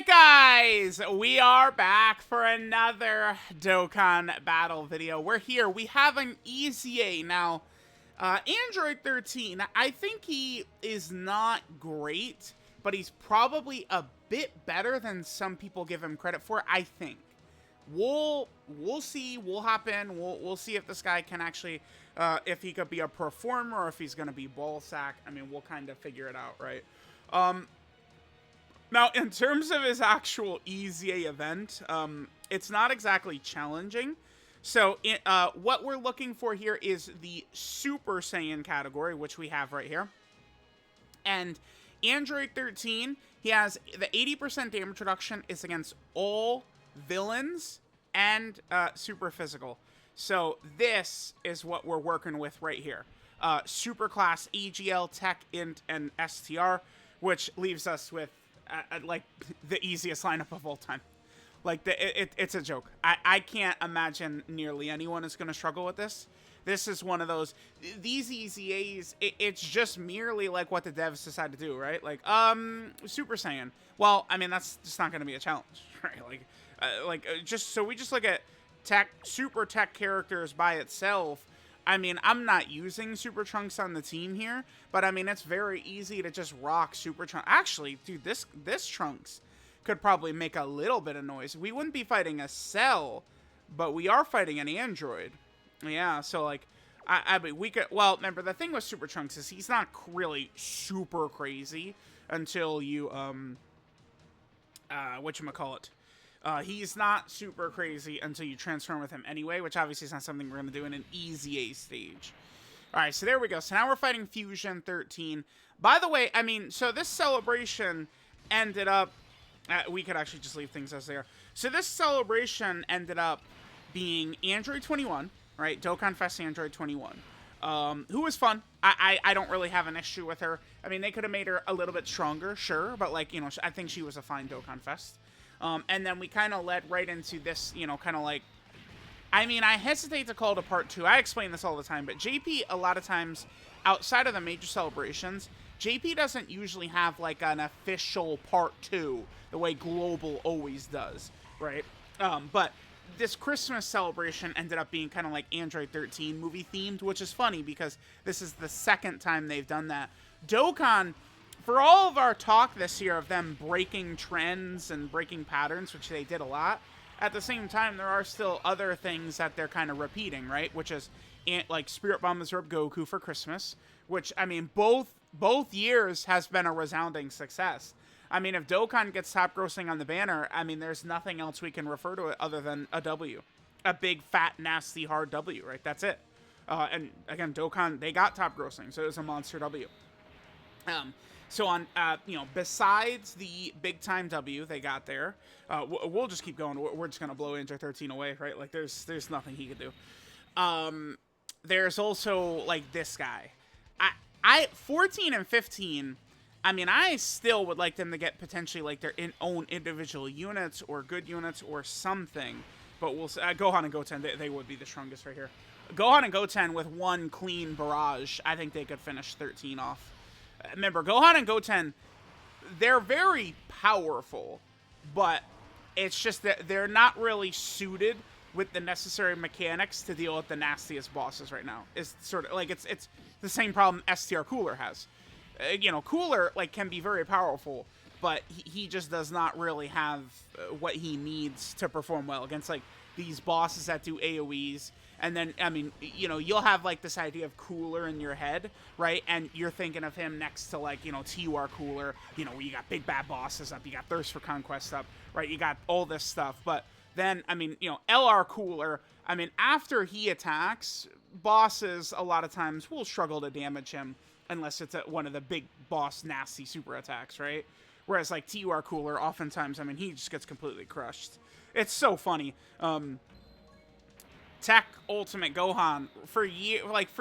Alright guys, we are back for another Dokkan battle video. We're here, we have an EZA now. Android 13, I think he is not great, but he's probably a bit better than some people give him credit for, I think. We'll see, we'll hop in, we'll see if this guy can actually, if he could be a performer or if he's gonna be ball sack. I mean, we'll kind of figure it out, right? Now, in terms of his actual EZA event, it's not exactly challenging. So, what we're looking for here is the Super Saiyan category, which we have right here. And Android 13, he has the 80% damage reduction is against all villains and super physical. So, this is what we're working with right here. Super class AGL, Tech, Int, and STR, which leaves us with like the easiest lineup of all time. Like it's a joke. I can't imagine nearly anyone is going to struggle with this. This is one of those, these EZAs, it's just merely like what the devs decide to do, right? Like, Super Saiyan. Well, I mean, that's just not going to be a challenge, right? Like, just, so we just look at super tech characters by itself. I mean, I'm not using Super Trunks on the team here, but I mean, it's very easy to just rock Super Trunks. Actually, dude, this Trunks could probably make a little bit of noise. We wouldn't be fighting a Cell, but we are fighting an Android. Yeah, so like, I mean, we could, well, remember, the thing with Super Trunks is he's not really super crazy until you, whatchamacallit. He's not super crazy until you transform with him anyway, which obviously is not something we're going to do in an EZA stage. Alright, so there we go. So now we're fighting Fusion 13. By the way, I mean, so this celebration ended up... we could actually just leave things as they are. So this celebration ended up being Android 21, right? Dokkan Fest Android 21. Who was fun. I don't really have an issue with her. I mean, they could have made her a little bit stronger, sure, but like, you know, I think she was a fine Dokkan Fest. And then we kind of led right into this, you know, kind of like, I mean, I hesitate to call it a part 2. I explain this all the time, but JP, a lot of times, outside of the major celebrations, JP doesn't usually have, like, an official part 2, the way Global always does, right? But this Christmas celebration ended up being kind of like Android 13 movie themed, which is funny because this is the second time they've done that. Dokkan, for all of our talk this year of them breaking trends and breaking patterns, which they did a lot, at the same time, there are still other things that they're kind of repeating, right? Which is, like, Spirit Bomb Absorb Goku for Christmas, which, I mean, both years has been a resounding success. I mean, if Dokkan gets top grossing on the banner, I mean, there's nothing else we can refer to it other than a W. A big, fat, nasty, hard W, right? That's it. And, again, Dokkan, they got top grossing, so it was a monster W. So on, you know, besides the big-time W they got there, we'll just keep going. We're just going to blow Android 13 away, right? Like, there's nothing he could do. There's also, like, this guy. 14 and 15, I mean, I still would like them to get potentially, like, their own individual units or good units or something. But we'll see. Gohan and Goten, they would be the strongest right here. Gohan and Goten with one clean barrage, I think they could finish 13 off. Remember, Gohan and Goten, they're very powerful, but it's just that they're not really suited with the necessary mechanics to deal with the nastiest bosses right now. It's sort of like, it's the same problem STR Cooler has. You know, Cooler, like, can be very powerful, but he just does not really have what he needs to perform well against, like, these bosses that do AoEs. And then, I mean, you know, you'll have, like, this idea of Cooler in your head, right? And you're thinking of him next to, like, you know, TUR Cooler, you know, where you got big bad bosses up, you got Thirst for Conquest up, right? You got all this stuff. But then, I mean, you know, LR Cooler, I mean, after he attacks, bosses a lot of times will struggle to damage him unless it's one of the big boss nasty super attacks, right? Whereas, like, TUR Cooler, oftentimes, I mean, he just gets completely crushed. It's so funny. Tech Ultimate Gohan, for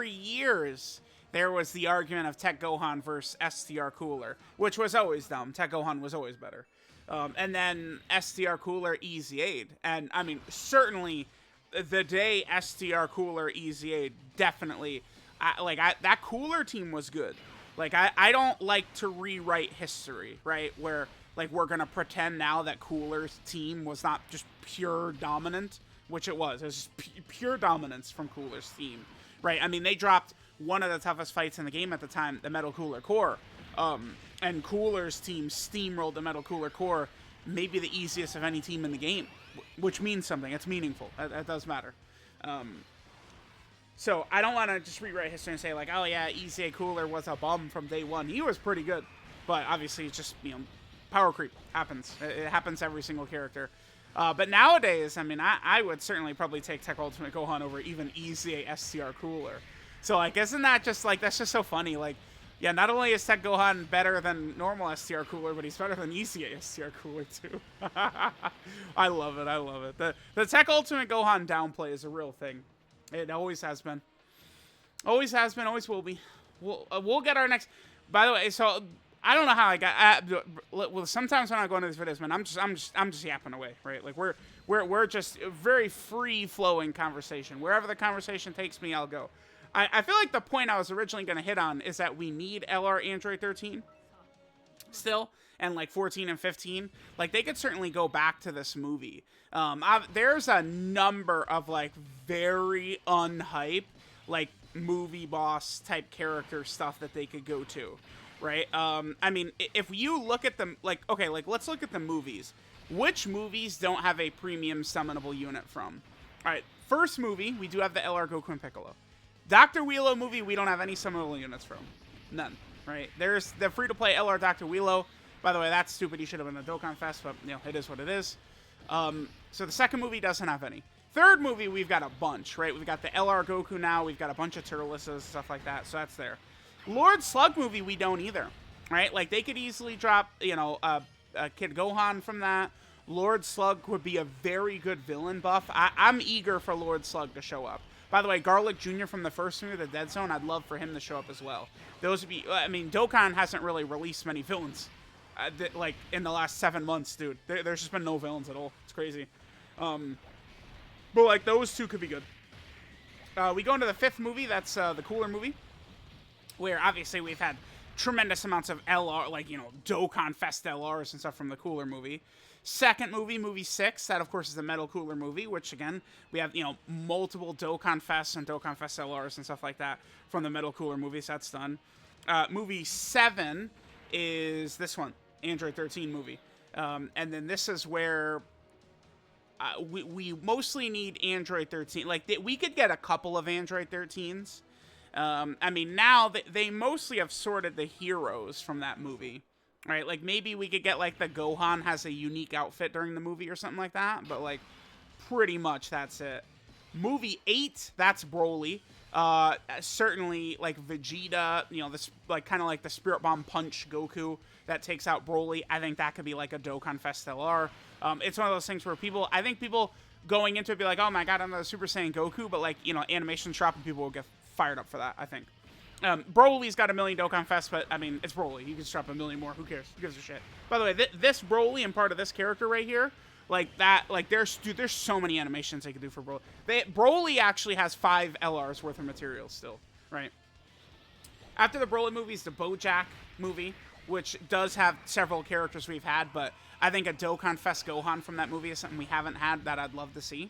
years, there was the argument of Tech Gohan versus STR Cooler, which was always dumb. Tech Gohan was always better. And then STR Cooler EZA'd. And, I mean, certainly, the day STR Cooler EZA'd, definitely, that Cooler team was good. Like, I don't like to rewrite history, right? Where like, we're gonna pretend now that Cooler's team was not just pure dominant, which it was. It was just pure dominance from Cooler's team, right? I mean, they dropped one of the toughest fights in the game at the time, the Metal Cooler Core, and Cooler's team steamrolled the Metal Cooler Core, maybe the easiest of any team in the game, which means something. It's meaningful. That does matter. So I don't want to just rewrite history and say, like, oh yeah, EZA Cooler was a bum from day one. He was pretty good, but obviously it's just, you know, power creep happens. It happens to every single character. But nowadays, I mean, I would certainly probably take Tech Ultimate Gohan over even EZA STR Cooler. So, like, isn't that just, like, that's just so funny? Like, yeah, not only is Tech Gohan better than normal STR Cooler, but he's better than EZA STR Cooler, too. I love it. I love it. The Tech Ultimate Gohan downplay is a real thing. It always has been. Always has been, always will be. We'll get our next... By the way, so... I don't know how I got. Well, sometimes when I go into these videos, man, I'm just yapping away, right? Like we're just a very free flowing conversation. Wherever the conversation takes me, I'll go. I feel like the point I was originally going to hit on is that we need LR Android 13 still, and like 14 and 15. Like they could certainly go back to this movie. There's a number of like very unhype, like movie boss type character stuff that they could go to. Right? I mean, if you look at them, like, okay, like, let's look at the movies. Which movies don't have a premium summonable unit from? All right, first movie, we do have the LR Goku and Piccolo. Dr. Wheelo movie, we don't have any summonable units from. None, right? There's the free-to-play LR Dr. Wheelo. By the way, that's stupid. He should have been a Dokkan Fest, but, you know, it is what it is. So the second movie doesn't have any. Third movie, we've got a bunch, right? We've got the LR Goku now. We've got a bunch of Turtleses, stuff like that, so that's there. Lord Slug movie, we don't either, right? Like, they could easily drop, you know, a Kid Gohan from that. Lord Slug would be a very good villain buff. I'm eager for Lord Slug to show up. By the way, Garlic Jr. from the first movie, the Dead Zone, I'd love for him to show up as well. Those would be, I mean, Dokkan hasn't really released many villains, like, in the last 7 months, dude. There's just been no villains at all. It's crazy. But, like, those two could be good. We go into the fifth movie. That's the Cooler movie, where obviously we've had tremendous amounts of LR, like, you know, Dokkan Fest LRs and stuff from the Cooler movie. Second movie, movie 6, that of course is the Metal Cooler movie, which again, we have, you know, multiple Dokkan Fest and Dokkan Fest LRs and stuff like that from the Metal Cooler movie, so that's done. Movie 7 is this one, Android 13 movie. And then this is where we mostly need Android 13. Like, we could get a couple of Android 13s. I mean, now they mostly have sorted the heroes from that movie, right? Like, maybe we could get, like, the Gohan has a unique outfit during the movie or something like that, but, like, pretty much that's it. Movie 8, that's Broly. Certainly, like, Vegeta, you know, this, like, kind of like the Spirit Bomb Punch Goku that takes out Broly. I think that could be, like, a Dokkan Fest LR. It's one of those things where I think people going into it be like, oh my god, I'm the Super Saiyan Goku, but, like, you know, animations drop and people will get fired up for that, I think. Broly's got a million Dokkan Fest, but, I mean, it's Broly. He can just drop a million more. Who cares? Who gives a shit? By the way, this Broly and part of this character right here, like, that, like, there's so many animations they could do for Broly. Broly actually has 5 LRs worth of materials still, right? After the Broly movie is the BoJack movie, which does have several characters we've had, but I think a Dokkan Fest Gohan from that movie is something we haven't had that I'd love to see.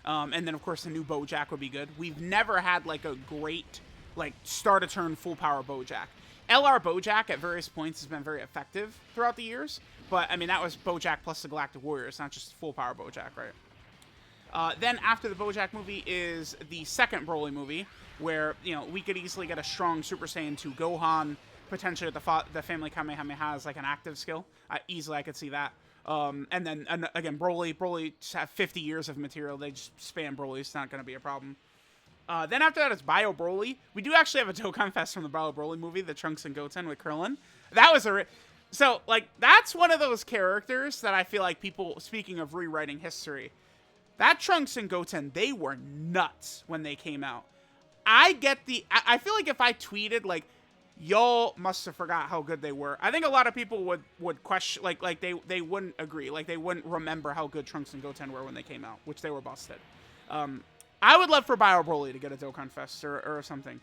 And then, of course, the new BoJack would be good. We've never had, like, a great, like, start-to-turn full-power BoJack. LR BoJack at various points has been very effective throughout the years. But, I mean, that was BoJack plus the Galactic Warriors, not just full-power BoJack, right? Then, after the BoJack movie is the second Broly movie, where, you know, we could easily get a strong Super Saiyan 2 Gohan, potentially with the Family Kamehameha as, like, an active skill. Easily, I could see that. And then, again, Broly just have 50 years of material. They just spam Broly. It's not going to be a problem. Then after that, it's Bio Broly. We do actually have a Dokkan Fest from the Bio Broly movie, the Trunks and Goten with Krillin. That was so, like, that's one of those characters that I feel like people, speaking of rewriting history, that Trunks and Goten, they were nuts when they came out. I feel like if I tweeted, like, y'all must have forgot how good they were, I think a lot of people would question, like they wouldn't agree. Like, they wouldn't remember how good Trunks and Goten were when they came out, which they were busted. I would love for Bio Broly to get a Dokkan Fest or something.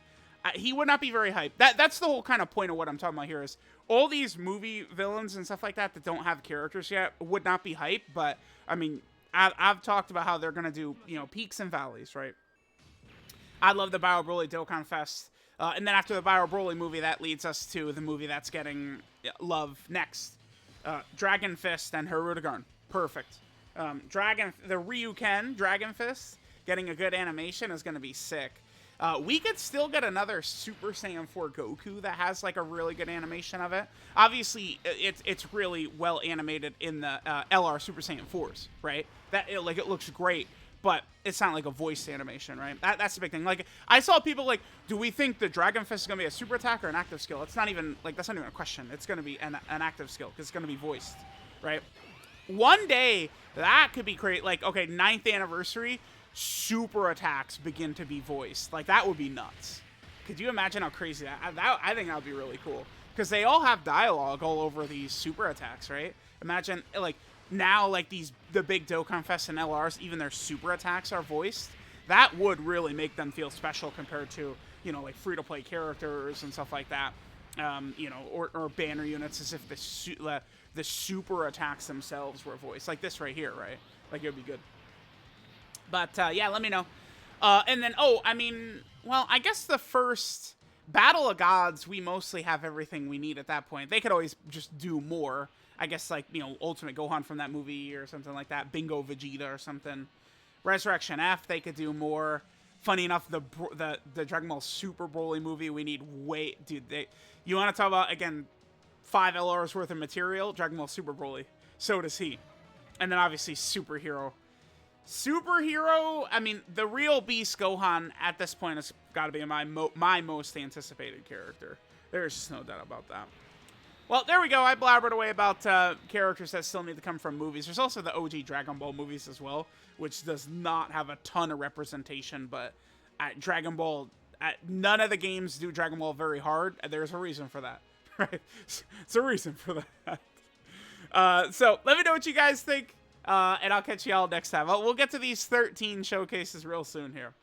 he would not be very hyped. That's the whole kind of point of what I'm talking about here is all these movie villains and stuff like that that don't have characters yet would not be hyped. But I mean, I've talked about how they're gonna do, you know, peaks and valleys, right? I love the Bio Broly Dokkan Fest. And then after the Bio Broly movie, that leads us to the movie that's getting love next. Dragon Fist and Hirudegarn. Perfect. The Ryuken Dragon Fist getting a good animation is going to be sick. We could still get another Super Saiyan 4 Goku that has like a really good animation of it. Obviously, it's really well animated in the LR Super Saiyan 4s, right? It looks great. But it's not like a voiced animation, right? That's the big thing. Like, I saw people like, do we think the Dragon Fist is going to be a super attack or an active skill? It's not even, like, that's not even a question. It's going to be an active skill because it's going to be voiced, right? One day, that could be great. Like, okay, 9th anniversary, super attacks begin to be voiced. Like, that would be nuts. Could you imagine how crazy I think that would be really cool. Because they all have dialogue all over these super attacks, right? Imagine, like, now, like, the big Dokkan Fest and LRs, even their super attacks are voiced. That would really make them feel special compared to, you know, like, free-to-play characters and stuff like that. You know, or banner units as if the super attacks themselves were voiced. Like this right here, right? Like, it would be good. But, yeah, let me know. And then, I mean, well, I guess the first Battle of Gods, we mostly have everything we need at that point. They could always just do more. I guess, like, you know, Ultimate Gohan from that movie or something like that. Bingo Vegeta or something. Resurrection F, they could do more. Funny enough, the Dragon Ball Super Broly movie, we need dude, you want to talk about, again, 5 LRs worth of material? Dragon Ball Super Broly. So does he. And then, obviously, Superhero. Superhero, I mean, the real Beast Gohan at this point has got to be my most anticipated character. There's just no doubt about that. Well, there we go. I blabbered away about characters that still need to come from movies. There's also the OG Dragon Ball movies as well, which does not have a ton of representation, but at Dragon Ball, none of the games do Dragon Ball very hard, and there's a reason for that, right? It's a reason for that. So let me know what you guys think, and I'll catch y'all next time. We'll get to these 13 showcases real soon here.